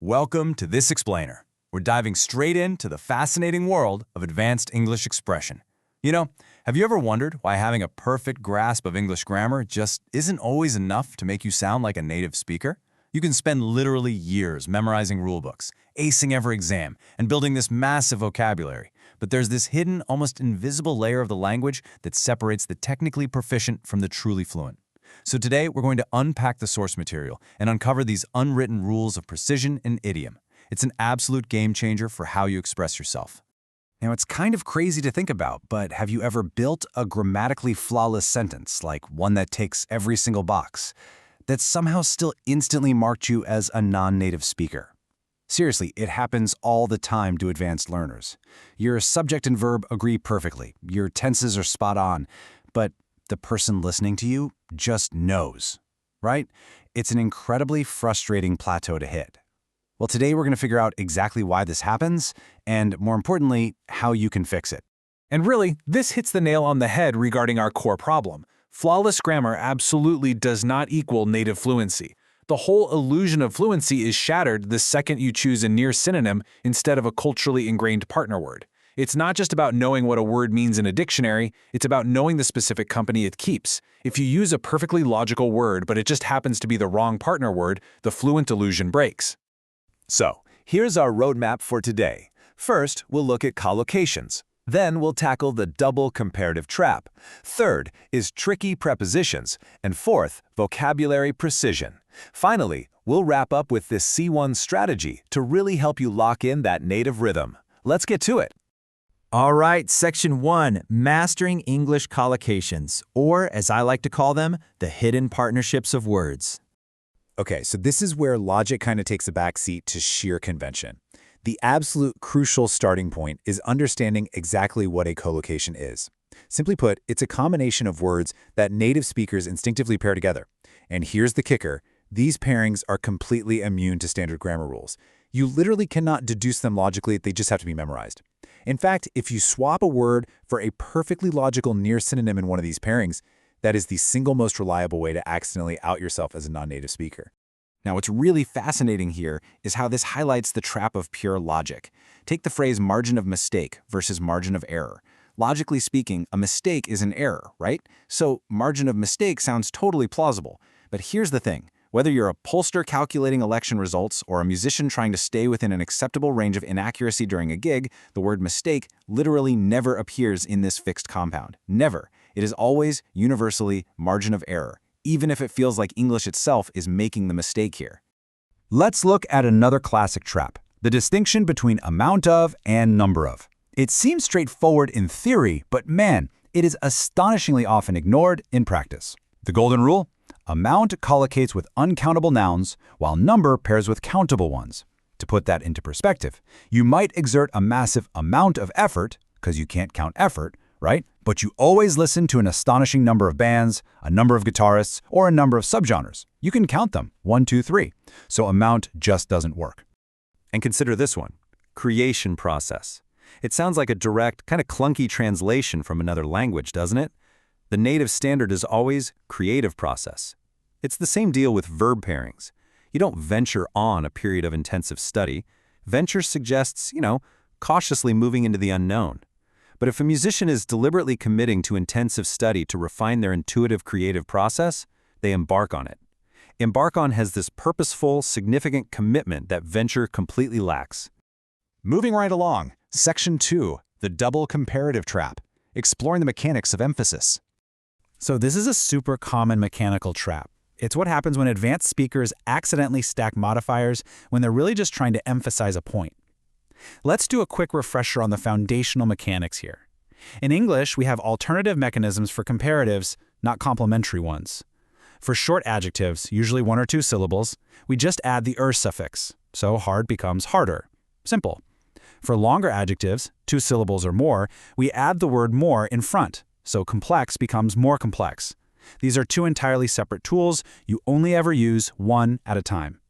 Welcome to This Explainer. We're diving straight into the fascinating world of advanced English expression. You know, have you ever wondered why having a perfect grasp of English grammar just isn't always enough to make you sound like a native speaker? You can spend literally years memorizing rulebooks, acing every exam, and building this massive vocabulary. But there's this hidden, almost invisible layer of the language that separates the technically proficient from the truly fluent. So today, we're going to unpack the source material and uncover these unwritten rules of precision and idiom. It's an absolute game changer for how you express yourself. Now, it's kind of crazy to think about, but have you ever built a grammatically flawless sentence, like one that ticks every single box, that somehow still instantly marked you as a non-native speaker? Seriously, it happens all the time to advanced learners. Your subject and verb agree perfectly, your tenses are spot on, but the person listening to you just knows, right? It's an incredibly frustrating plateau to hit. Well, today we're going to figure out exactly why this happens, and more importantly, how you can fix it. And really, this hits the nail on the head regarding our core problem. Flawless grammar absolutely does not equal native fluency. The whole illusion of fluency is shattered the second you choose a near synonym instead of a culturally ingrained partner word. It's not just about knowing what a word means in a dictionary, it's about knowing the specific company it keeps. If you use a perfectly logical word but it just happens to be the wrong partner word, the fluent illusion breaks. So, here's our roadmap for today. First, we'll look at collocations. Then we'll tackle the double comparative trap. Third is tricky prepositions. And fourth, vocabulary precision. Finally, we'll wrap up with this C1 strategy to really help you lock in that native rhythm. Let's get to it. All right, Section 1, Mastering English Collocations, or as I like to call them, the hidden partnerships of words. Okay, so this is where logic kind of takes a backseat to sheer convention. The absolute crucial starting point is understanding exactly what a collocation is. Simply put, it's a combination of words that native speakers instinctively pair together. And here's the kicker. These pairings are completely immune to standard grammar rules. You literally cannot deduce them logically, they just have to be memorized. In fact, if you swap a word for a perfectly logical near synonym in one of these pairings, that is the single most reliable way to accidentally out yourself as a non-native speaker. Now, what's really fascinating here is how this highlights the trap of pure logic. Take the phrase margin of mistake versus margin of error. Logically speaking, a mistake is an error, right? So margin of mistake sounds totally plausible. But here's the thing. Whether you're a pollster calculating election results or a musician trying to stay within an acceptable range of inaccuracy during a gig, the word mistake literally never appears in this fixed compound. Never. It is always universally margin of error, even if it feels like English itself is making the mistake here. Let's look at another classic trap, the distinction between amount of and number of. It seems straightforward in theory, but man, it is astonishingly often ignored in practice. The golden rule? Amount collocates with uncountable nouns, while number pairs with countable ones. To put that into perspective, you might exert a massive amount of effort, because you can't count effort, right? But you always listen to an astonishing number of bands, a number of guitarists, or a number of subgenres. You can count them, 1, 2, 3. So amount just doesn't work. And consider this one, creation process. It sounds like a direct, kind of clunky translation from another language, doesn't it? The native standard is always creative process. It's the same deal with verb pairings. You don't venture on a period of intensive study. Venture suggests, cautiously moving into the unknown. But if a musician is deliberately committing to intensive study to refine their intuitive creative process, they embark on it. Embark on has this purposeful, significant commitment that venture completely lacks. Moving right along, Section 2, the double comparative trap, exploring the mechanics of emphasis. So this is a super common mechanical trap. It's what happens when advanced speakers accidentally stack modifiers when they're really just trying to emphasize a point. Let's do a quick refresher on the foundational mechanics here. In English, we have alternative mechanisms for comparatives, not complementary ones. For short adjectives, usually 1 or 2 syllables, we just add the -er suffix, so hard becomes harder. Simple. For longer adjectives, 2 syllables or more, we add the word more in front, so complex becomes more complex. These are 2 entirely separate tools. You only ever use one at a time.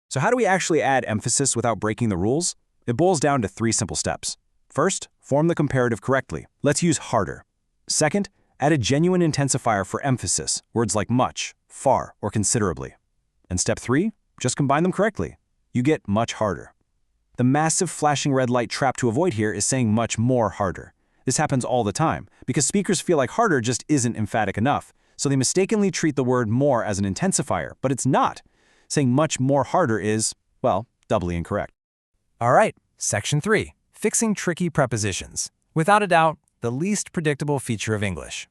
So how do we actually add emphasis without breaking the rules? It boils down to 3 simple steps. First, form the comparative correctly. Let's use harder. Second, add a genuine intensifier for emphasis, words like much, far, or considerably. And step 3, just combine them correctly. you get much harder. The massive flashing red light trap to avoid here is saying much more harder. This happens all the time, because speakers feel like harder just isn't emphatic enough, so they mistakenly treat the word more as an intensifier, but it's not. Saying much more harder is, well, doubly incorrect. All right, Section 3, fixing tricky prepositions. Without a doubt, the least predictable feature of English.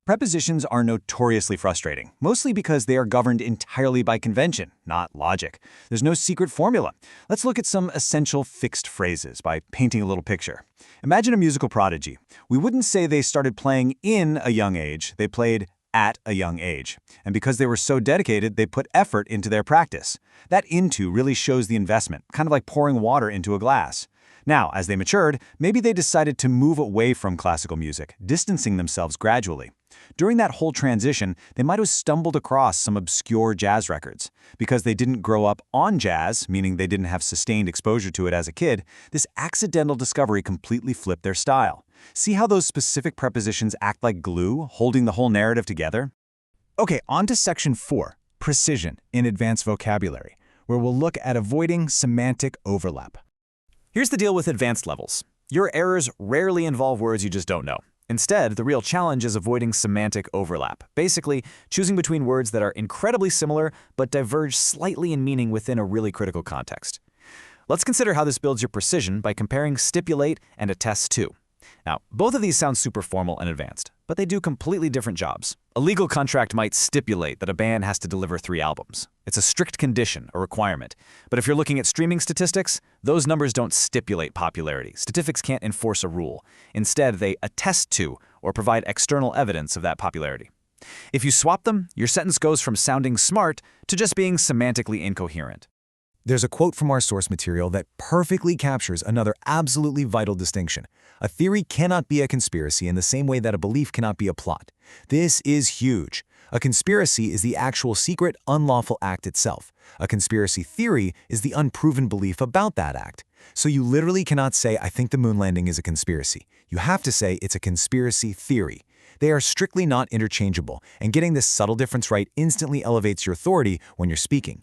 Prepositions are notoriously frustrating, mostly because they are governed entirely by convention, not logic. There's no secret formula. Let's look at some essential fixed phrases by painting a little picture. Imagine a musical prodigy. We wouldn't say they started playing in a young age, they played at a young age. And because they were so dedicated, they put effort into their practice. That into really shows the investment, kind of like pouring water into a glass. Now, as they matured, maybe they decided to move away from classical music, distancing themselves gradually. During that whole transition, they might have stumbled across some obscure jazz records. Because they didn't grow up on jazz, meaning they didn't have sustained exposure to it as a kid, this accidental discovery completely flipped their style. See how those specific prepositions act like glue, holding the whole narrative together? Okay, on to Section 4, precision in advanced vocabulary, where we'll look at avoiding semantic overlap. Here's the deal with advanced levels. Your errors rarely involve words you just don't know. Instead, the real challenge is avoiding semantic overlap. Basically, choosing between words that are incredibly similar but diverge slightly in meaning within a really critical context. Let's consider how this builds your precision by comparing stipulate and attest to. Now, both of these sound super formal and advanced, but they do completely different jobs. A legal contract might stipulate that a band has to deliver 3 albums. It's a strict condition, a requirement. But if you're looking at streaming statistics, those numbers don't stipulate popularity. Statistics can't enforce a rule. Instead, they attest to or provide external evidence of that popularity. If you swap them, your sentence goes from sounding smart to just being semantically incoherent. There's a quote from our source material that perfectly captures another absolutely vital distinction. A theory cannot be a conspiracy in the same way that a belief cannot be a plot. This is huge. A conspiracy is the actual secret, unlawful act itself. A conspiracy theory is the unproven belief about that act. So you literally cannot say, I think the moon landing is a conspiracy. You have to say it's a conspiracy theory. They are strictly not interchangeable, and getting this subtle difference right instantly elevates your authority when you're speaking.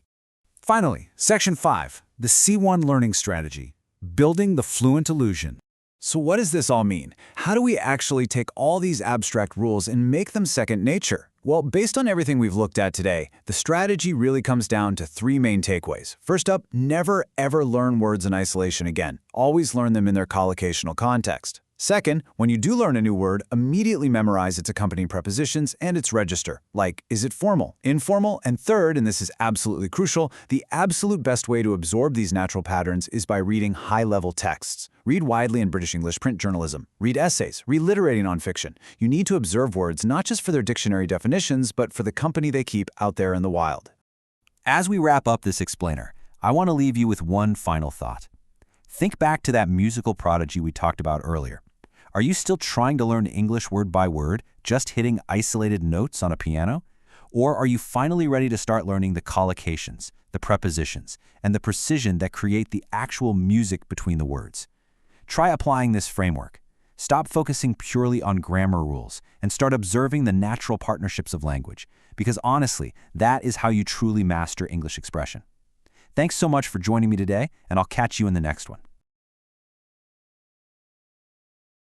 Finally, Section 5, the C1 learning strategy, building the fluent illusion. So what does this all mean? How do we actually take all these abstract rules and make them second nature? Well, based on everything we've looked at today, the strategy really comes down to 3 main takeaways. First up, never ever learn words in isolation again. Always learn them in their collocational context. Second, when you do learn a new word, immediately memorize its accompanying prepositions and its register, like is it formal, informal, and third, and this is absolutely crucial, the absolute best way to absorb these natural patterns is by reading high-level texts. Read widely in British English print journalism. Read essays. Read literary nonfiction. You need to observe words not just for their dictionary definitions, but for the company they keep out there in the wild. As we wrap up this explainer, I want to leave you with one final thought. Think back to that musical prodigy we talked about earlier. Are you still trying to learn English word by word, just hitting isolated notes on a piano? Or are you finally ready to start learning the collocations, the prepositions, and the precision that create the actual music between the words? Try applying this framework. Stop focusing purely on grammar rules and start observing the natural partnerships of language, because honestly, that is how you truly master English expression. Thanks so much for joining me today, and I'll catch you in the next one.